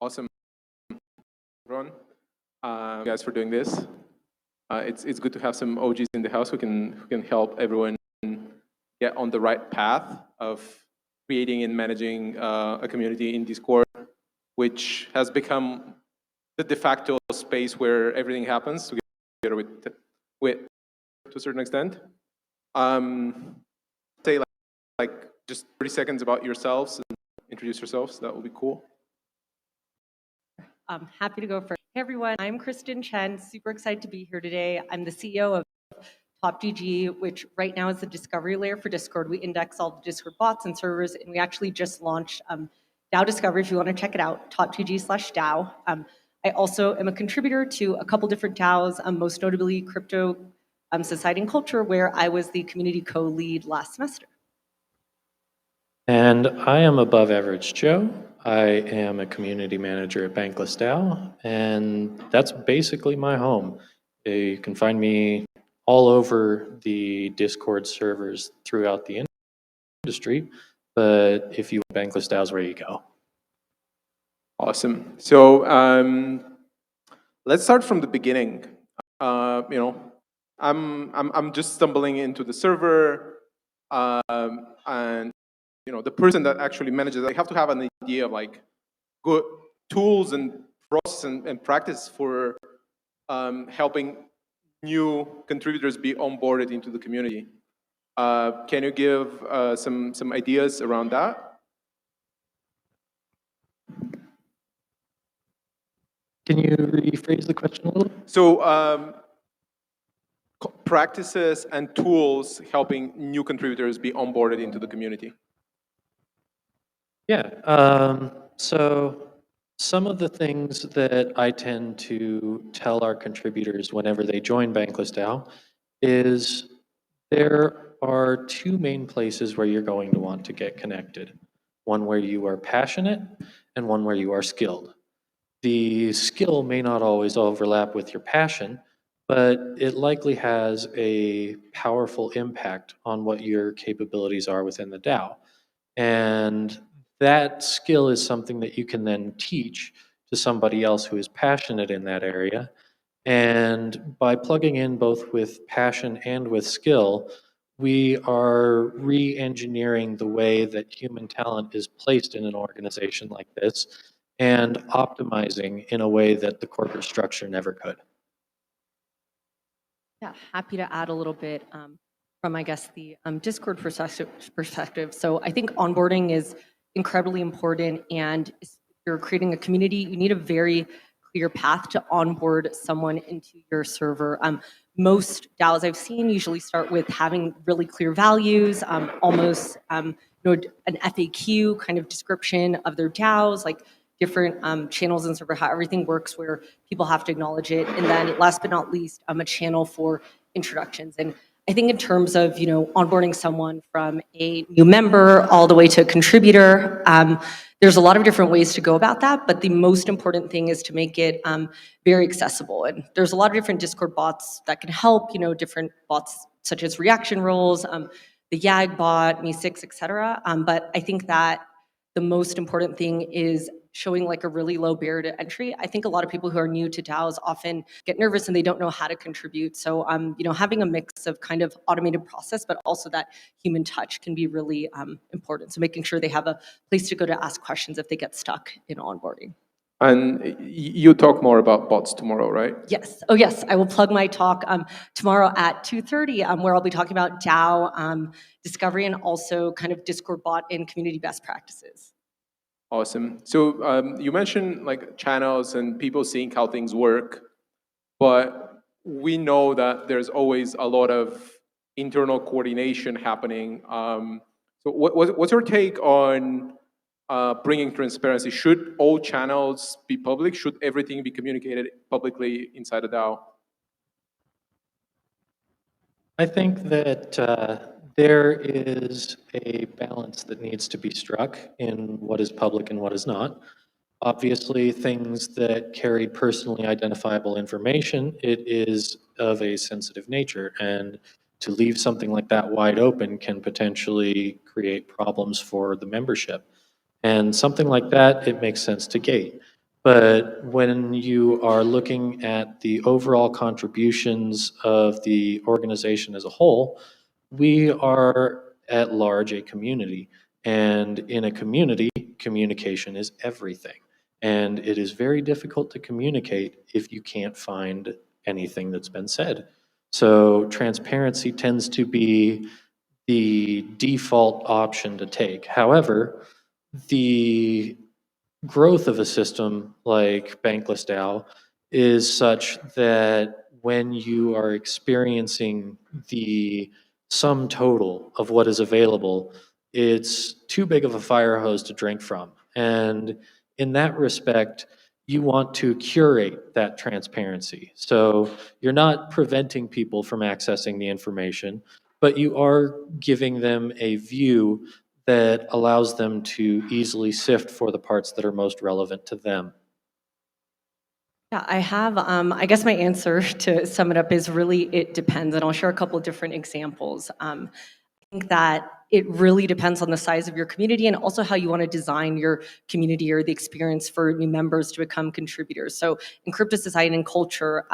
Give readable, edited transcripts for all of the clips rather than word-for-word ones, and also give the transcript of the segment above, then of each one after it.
Awesome, everyone. You guys for doing this. It's good to have some OGs in the house who can help everyone get on the right path of creating and managing a community in Discord, which has become the de facto space where everything happens together with to a certain extent. Say like just 30 seconds about yourselves and introduce yourselves. That would be cool. I'm happy to go first. Hey everyone, I'm Kristin Chen, super excited to be here today. I'm the CEO of TopGG, which right now is the discovery layer for Discord. We index all the Discord bots and servers, and we actually just launched DAO Discovery, if you want to check it out, topgg/DAO. I also am a contributor to a couple different DAOs, most notably Crypto Society and Culture, where I was the community co-lead last semester. And I am Above Average Joe. I am a community manager at Bankless DAO, and that's basically my home. You can find me all over the Discord servers throughout the industry, but if you want Bankless DAO is where you go. Awesome. So let's start from the beginning. I'm just stumbling into the server, and the person that actually manages it, I have to have an idea of like good tools and process and practice for helping new contributors be onboarded into the community. Can you give some ideas around that? Can you rephrase the question a little? So practices and tools helping new contributors be onboarded into the community. Yeah, so some of the things that I tend to tell our contributors whenever they join Bankless DAO is there are two main places where you're going to want to get connected. One where you are passionate and one where you are skilled. The skill may not always overlap with your passion, but it likely has a powerful impact on what your capabilities are within the DAO. And that skill is something that you can then teach to somebody else who is passionate in that area. And by plugging in both with passion and with skill, we are re-engineering the way that human talent is placed in an organization like this and optimizing in a way that the corporate structure never could. Yeah, happy to add a little bit from, I guess, the Discord perspective. So I think onboarding is incredibly important, and if you're creating a community, you need a very clear path to onboard someone into your server. Most DAOs I've seen usually start with having really clear values, almost an FAQ kind of description of their DAOs, like different channels and server, how everything works, where people have to acknowledge it. And then last but not least, a channel for introductions. And I think in terms of, onboarding someone from a new member all the way to a contributor, there's a lot of different ways to go about that, but the most important thing is to make it very accessible. And there's a lot of different Discord bots that can help, different bots such as reaction roles, the YAG bot, Me6, et cetera. But I think that the most important thing is showing like a really low barrier to entry. I think a lot of people who are new to DAOs often get nervous and they don't know how to contribute. So, having a mix of kind of automated process, but also that human touch can be really important. So making sure they have a place to go to ask questions if they get stuck in onboarding. And you talk more about bots tomorrow, right? Yes. Oh, yes. I will plug my talk tomorrow at 2:30, where I'll be talking about DAO discovery and also kind of Discord bot and community best practices. Awesome. So you mentioned like channels and people seeing how things work, but we know that there's always a lot of internal coordination happening. So what's your take on bringing transparency? Should all channels be public? Should everything be communicated publicly inside a DAO? I think that there is a balance that needs to be struck in what is public and what is not. Obviously, things that carry personally identifiable information, it is of a sensitive nature, and to leave something like that wide open can potentially create problems for the membership. And something like that, it makes sense to gate. But when you are looking at the overall contributions of the organization as a whole, we are at large a community. And in a community, communication is everything. And it is very difficult to communicate if you can't find anything that's been said. So transparency tends to be the default option to take. However, the growth of a system like Bankless DAO is such that when you are experiencing the sum total of what is available, it's too big of a fire hose to drink from. And in that respect, you want to curate that transparency. So you're not preventing people from accessing the information, but you are giving them a view that allows them to easily sift for the parts that are most relevant to them. Yeah, I have, I guess my answer to sum it up is really, it depends, and I'll share a couple of different examples. I think that it really depends on the size of your community and also how you want to design your community or the experience for new members to become contributors. So in crypto society and culture,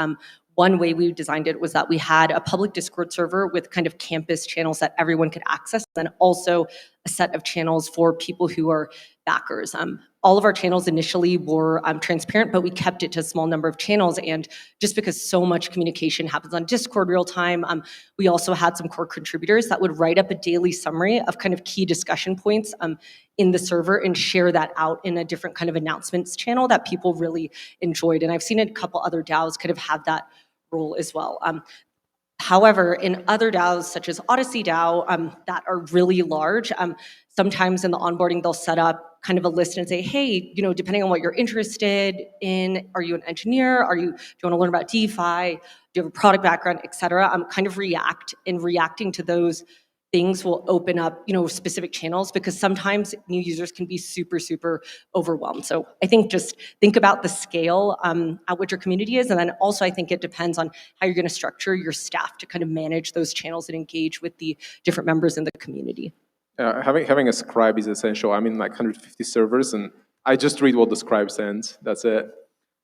one way we designed it was that we had a public Discord server with kind of campus channels that everyone could access, and also a set of channels for people who are backers. All of our channels initially were transparent, but we kept it to a small number of channels. And just because so much communication happens on Discord real time, we also had some core contributors that would write up a daily summary of kind of key discussion points in the server and share that out in a different kind of announcements channel that people really enjoyed. And I've seen a couple other DAOs kind of have that role as well. However, in other DAOs, such as Odyssey DAO, that are really large, sometimes in the onboarding, they'll set up kind of a list and say, hey, depending on what you're interested in, are you an engineer? Do you want to learn about DeFi? Do you have a product background, et cetera? Kind of reacting to those things will open up, specific channels, because sometimes new users can be super, super overwhelmed. So I think just think about the scale at which your community is. And then also I think it depends on how you're going to structure your staff to kind of manage those channels and engage with the different members in the community. Having a scribe is essential. I'm in like 150 servers, and I just read what the scribe sends. That's it.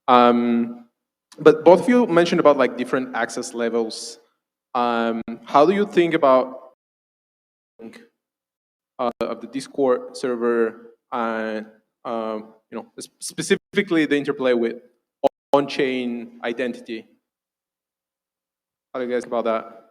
But both of you mentioned about like different access levels. How do you think about of the Discord server and specifically the interplay with on-chain identity? How do you guys think about that?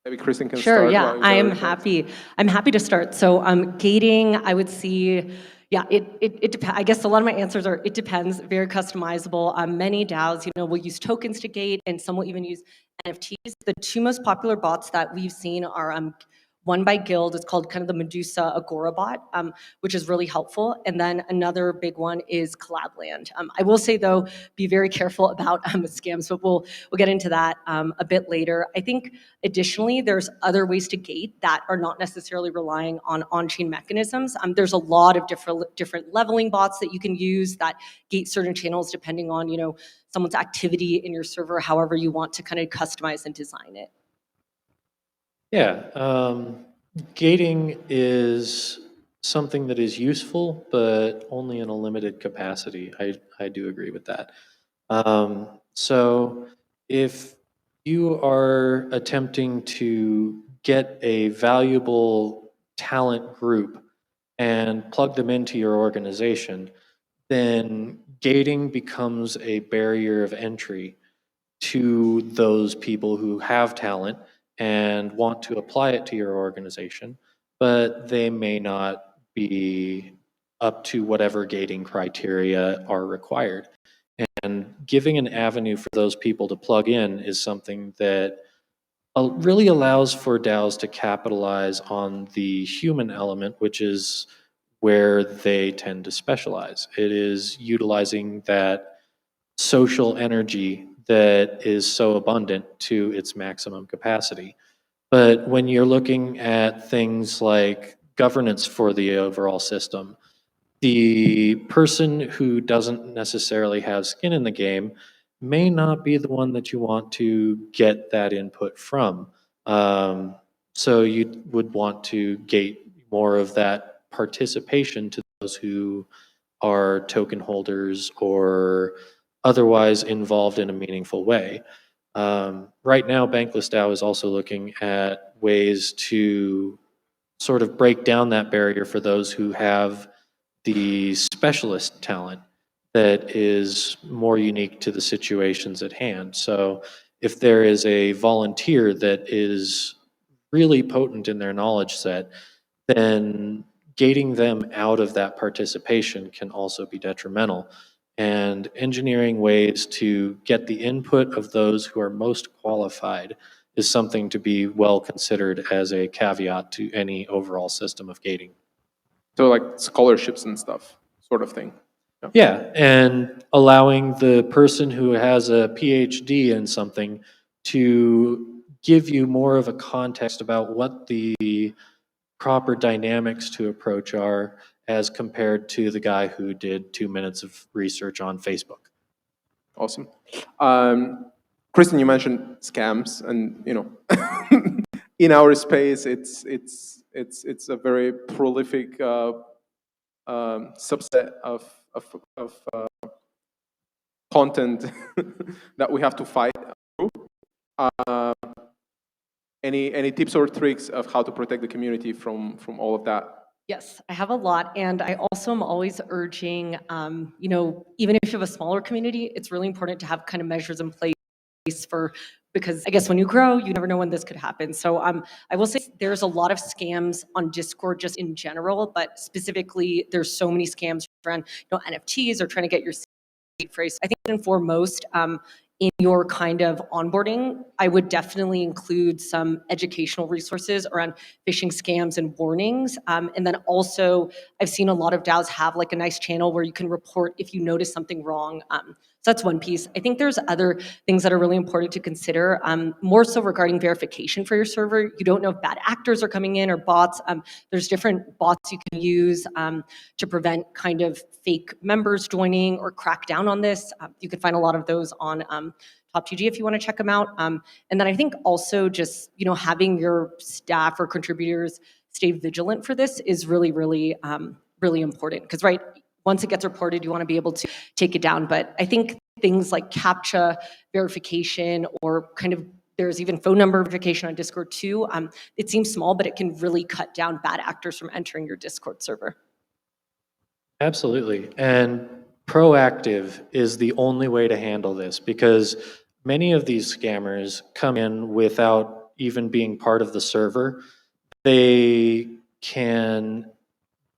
Maybe Kristin can Sure, start. yeah, I'm happy to start. So gating, I would see, yeah, it depends. I guess a lot of my answers are, it depends, very customizable. Many DAOs, will use tokens to gate, and some will even use NFTs. The two most popular bots that we've seen are one by Guild. It's called kind of the Medusa Agora bot, which is really helpful. And then another big one is Collabland. I will say though, be very careful about scams, but we'll get into that a bit later. I think additionally, there's other ways to gate that are not necessarily relying on on-chain mechanisms. There's a lot of different leveling bots that you can use that gate certain channels depending on someone's activity in your server, however you want to kind of customize and design it. Yeah, gating is something that is useful, but only in a limited capacity. I do agree with that. So if you are attempting to get a valuable talent group and plug them into your organization, then gating becomes a barrier of entry to those people who have talent and want to apply it to your organization, but they may not be up to whatever gating criteria are required. And giving an avenue for those people to plug in is something that really allows for DAOs to capitalize on the human element, which is where they tend to specialize. It is utilizing that social energy that is so abundant to its maximum capacity. But when you're looking at things like governance for the overall system, the person who doesn't necessarily have skin in the game may not be the one that you want to get that input from. So you would want to gate more of that participation to those who are token holders or otherwise involved in a meaningful way. Right now, Bankless DAO is also looking at ways to sort of break down that barrier for those who have the specialist talent that is more unique to the situations at hand. So if there is a volunteer that is really potent in their knowledge set, then gating them out of that participation can also be detrimental. And engineering ways to get the input of those who are most qualified is something to be well considered as a caveat to any overall system of gating. So like scholarships and stuff, sort of thing. Yeah, and allowing the person who has a PhD in something to give you more of a context about what the proper dynamics to approach are as compared to the guy who did 2 minutes of research on Facebook. Awesome. Kristin, you mentioned scams, and in our space, it's a very prolific subset of content that we have to fight through. Any tips or tricks of how to protect the community from all of that? Yes, I have a lot, and I also am always urging, even if you have a smaller community, it's really important to have kind of measures in place because I guess when you grow, you never know when this could happen. So I will say there's a lot of scams on Discord just in general, but specifically there's so many scams around NFTs or trying to get your seed phrase. I think and foremost, in your kind of onboarding, I would definitely include some educational resources around phishing scams and warnings. And then also, I've seen a lot of DAOs have like a nice channel where you can report if you notice something wrong. So that's one piece. I think there's other things that are really important to consider, more so regarding verification for your server. You don't know if bad actors are coming in or bots. There's different bots you can use to prevent kind of fake members joining or crack down on this. You can find a lot of those on TopTG if you want to check them out. And then I think also just having your staff or contributors stay vigilant for this is really, really, really important. Because once it gets reported, you want to be able to take it down. But I think things like CAPTCHA verification or kind of there's even phone number verification on Discord too. It seems small, but it can really cut down bad actors from entering your Discord server. Absolutely. And proactive is the only way to handle this because many of these scammers come in without even being part of the server. They can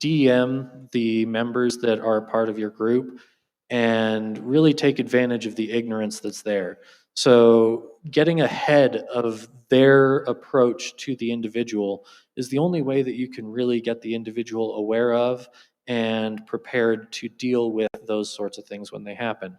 DM the members that are part of your group and really take advantage of the ignorance that's there. So getting ahead of their approach to the individual is the only way that you can really get the individual aware of and prepared to deal with those sorts of things when they happen.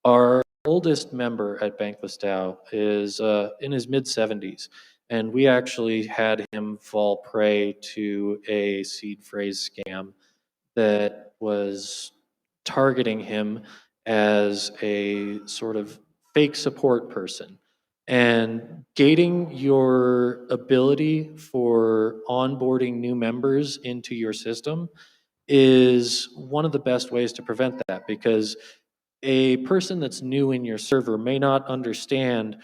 Our oldest member at Bankless DAO is in his mid-70s, and we actually had him fall prey to a seed phrase scam that was targeting him as a sort of fake support person. And gating your ability for onboarding new members into your system is one of the best ways to prevent that because a person that's new in your server may not understand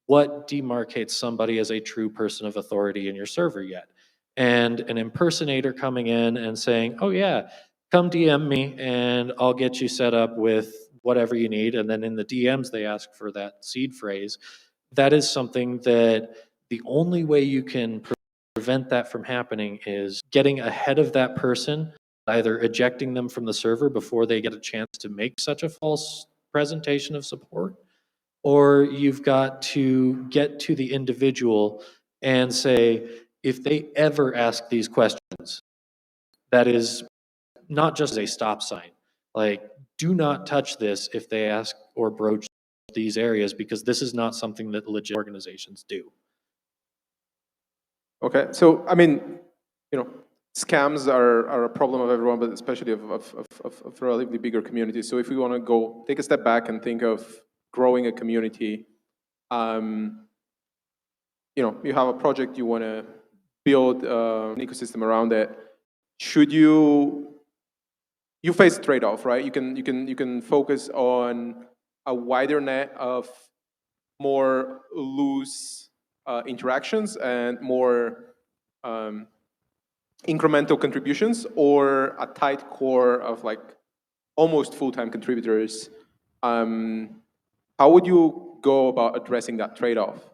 what demarcates somebody as a true person of authority in your server yet. And an impersonator coming in and saying, oh yeah, come DM me and I'll get you set up with whatever you need. And then in the DMs, they ask for that seed phrase. That is something that the only way you can prevent that from happening is getting ahead of that person, either ejecting them from the server before they get a chance to make such a false presentation of support, or you've got to get to the individual and say, if they ever ask these questions, that is not just a stop sign. Like, do not touch this if they ask or broach these areas because this is not something that legit organizations do. Okay, so I mean, scams are a problem of everyone, but especially of relatively bigger communities. So if we want to go take a step back and think of growing a community, you have a project, you want to build an ecosystem around it. should you face trade-off, right? You can focus on a wider net of more loose interactions and more incremental contributions, or a tight core of like almost full-time contributors. How would you go about addressing that trade-off?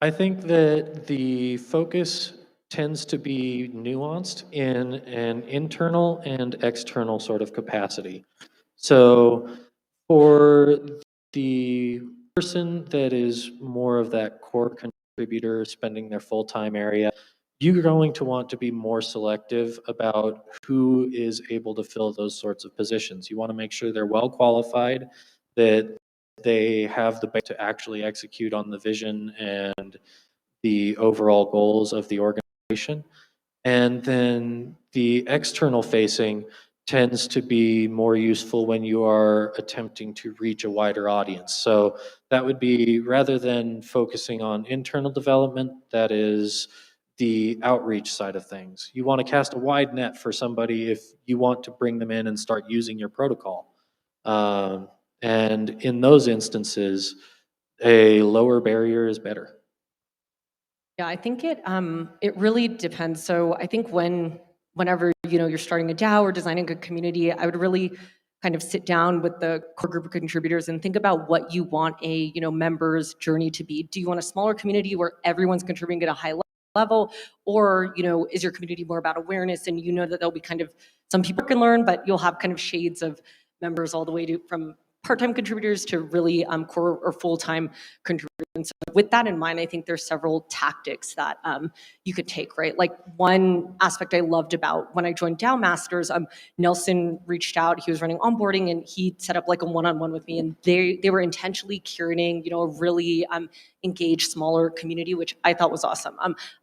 I think that the focus tends to be nuanced in an internal and external sort of capacity. So for the person that is more of that core contributor spending their full-time area, you're going to want to be more selective about who is able to fill those sorts of positions. You want to make sure they're well qualified, that they have the to actually execute on the vision and the overall goals of the organization. And then the external facing tends to be more useful when you are attempting to reach a wider audience. So that would be, rather than focusing on internal development, that is the outreach side of things. You want to cast a wide net for somebody if you want to bring them in and start using your protocol. And in those instances, a lower barrier is better. Yeah, I think it really depends. So I think whenever you're starting a DAO or designing a community, I would really kind of sit down with the core group of contributors and think about what you want a member's journey to be. Do you want a smaller community where everyone's contributing at a high level, or is your community more about awareness, and that there'll be kind of some people can learn, but you'll have kind of shades of members all the way to from part-time contributors to really core or full-time contributors. And so with that in mind, I think there's several tactics that you could take, right? Like one aspect I loved about when I joined DAO Masters, Nelson reached out, he was running onboarding, and he set up like a one-on-one with me, and they were intentionally curating, a really engaged, smaller community, which I thought was awesome.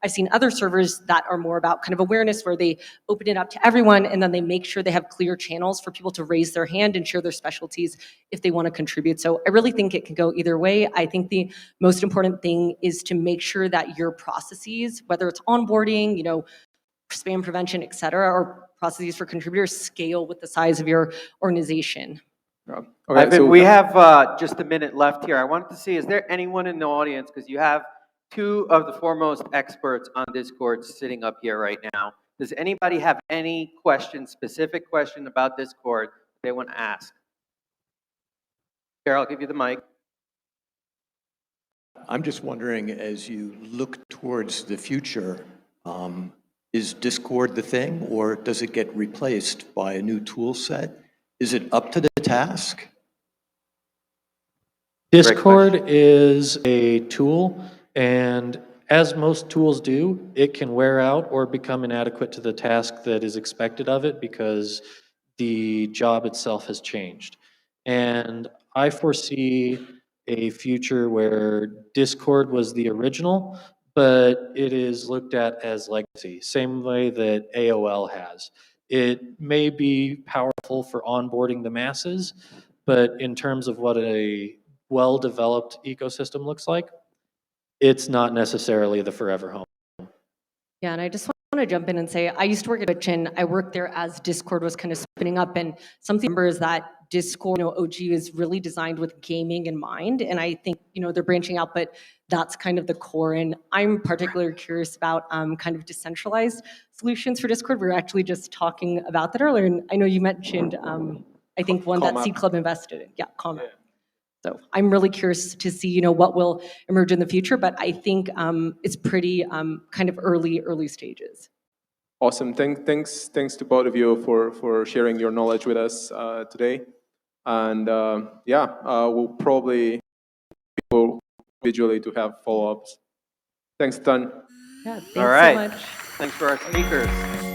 I've seen other servers that are more about kind of awareness, where they open it up to everyone, and then they make sure they have clear channels for people to raise their hand and share their specialties if they want to contribute. So I really think it can go either way. I think the most important thing is to make sure that your processes, whether it's onboarding, spam prevention, et cetera, or processes for contributors, scale with the size of your organization. Yeah. Okay, Ivan, we have just a minute left here. I wanted to see, is there anyone in the audience, because you have two of the foremost experts on Discord sitting up here right now. Does anybody have any specific question about Discord they want to ask? Here, I'll give you the mic. I'm just wondering, as you look towards the future, is Discord the thing, or does it get replaced by a new tool set? Is it up to the task? Discord is a tool, and as most tools do, it can wear out or become inadequate to the task that is expected of it because the job itself has changed. And I foresee a future where Discord was the original, but it is looked at as legacy, same way that AOL has. It may be powerful for onboarding the masses, but in terms of what a well-developed ecosystem looks like, it's not necessarily the forever home. Yeah, and I just want to jump in and say, I used to work at Chen. I worked there as Discord was kind of spinning up, and something is that Discord, OG is really designed with gaming in mind, and I think, they're branching out, but that's kind of the core, and I'm particularly curious about kind of decentralized solutions for Discord. We were actually just talking about that earlier, and I know you mentioned, I think one that Seed Club invested in. Yeah, Comma. So I'm really curious to see, what will emerge in the future, but I think it's pretty kind of early stages. Awesome. Thanks to both of you for sharing your knowledge with us today. And we'll probably go individually to have follow-ups. Thanks a ton. Yeah, thanks All right. so much. Thanks for our speakers.